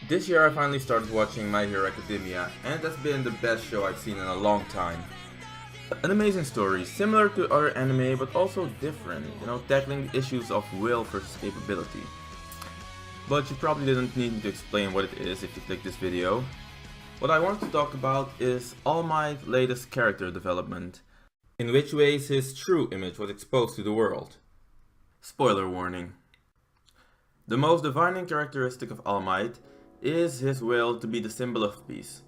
This year I finally started watching My Hero Academia, and it has been the best show I've seen in a long time. An amazing story, similar to other anime but also different, tackling the issues of will versus capability. But you probably didn't need me to explain what it is if you click this video. What I want to talk about is All Might's latest character development, in which ways his true image was exposed to the world. Spoiler warning. The most defining characteristic of All Might is his will to be the symbol of peace.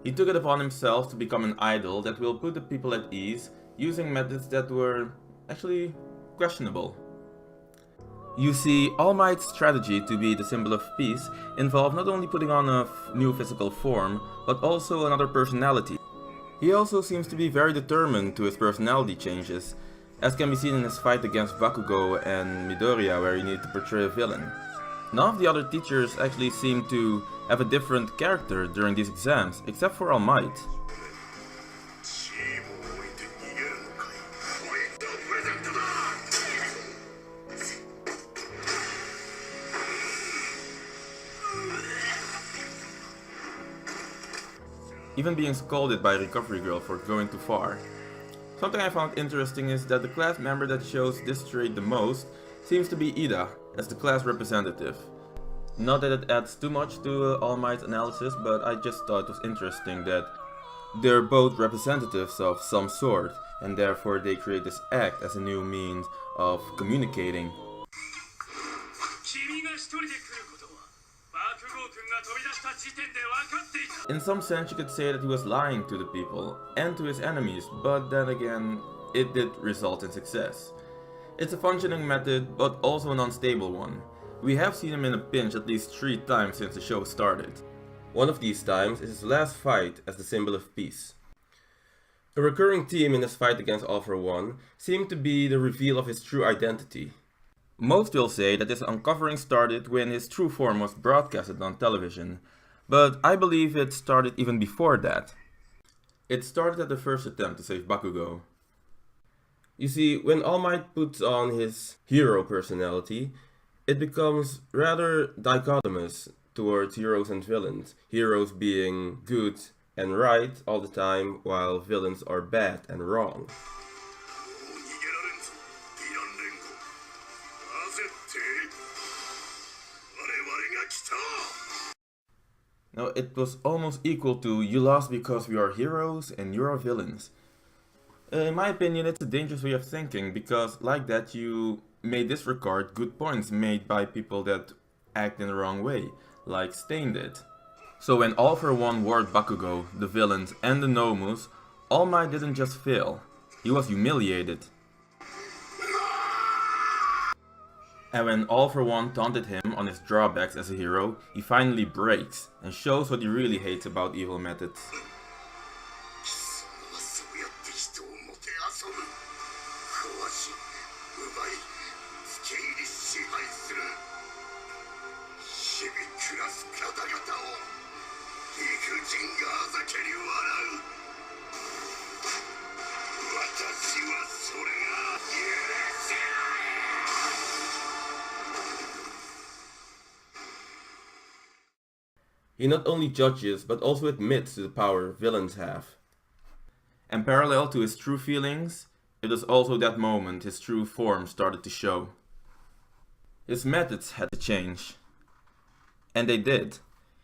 He took it upon himself to become an idol that will put the people at ease using methods that were actually questionable. You see, All Might's strategy to be the symbol of peace involved not only putting on a new physical form, but also another personality. He also seems to be very determined to his personality changes, as can be seen in his fight against Bakugo and Midoriya, where he needed to portray a villain. None of the other teachers actually seem to have a different character during these exams, except for All Might. Even being scolded by a recovery girl for going too far. Something I found interesting is that the class member that shows this trait the most seems to be Ida, as the class representative. Not that it adds too much to All Might's analysis, but I just thought it was interesting that they're both representatives of some sort, and therefore they create this act as a new means of communicating. In some sense you could say that he was lying to the people, and to his enemies, but then again, it did result in success. It's a functioning method, but also an unstable one. We have seen him in a pinch at least 3 times since the show started. One of these times is his last fight as the symbol of peace. A recurring theme in his fight against All For One seemed to be the reveal of his true identity. Most will say that this uncovering started when his true form was broadcasted on television, but I believe it started even before that. It started at the first attempt to save Bakugo. You see, when All Might puts on his hero personality, it becomes rather dichotomous towards heroes and villains. Heroes being good and right all the time, while villains are bad and wrong. Now, it was almost equal to you lost because we are heroes and you are villains. In my opinion, it's a dangerous way of thinking, because like that you may disregard good points made by people that act in the wrong way, like Stain did. So when All For One warred Bakugo, the villains and the Nomus, All Might didn't just fail, he was humiliated. And when All For One taunted him on his drawbacks as a hero, he finally breaks and shows what he really hates about evil methods. He not only judges, but also admits to the power villains have. And parallel to his true feelings, it was also that moment his true form started to show. His methods had to change. And they did.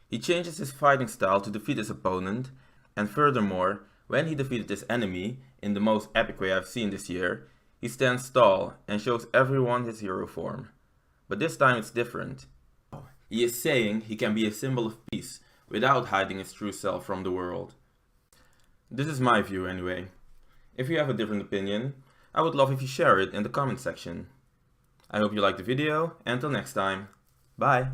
He changes his fighting style to defeat his opponent, and furthermore, when he defeated his enemy, in the most epic way I've seen this year, he stands tall and shows everyone his hero form. But this time it's different. He is saying he can be a symbol of peace without hiding his true self from the world. This is my view anyway. If you have a different opinion, I would love if you share it in the comment section. I hope you liked the video, and until next time, bye!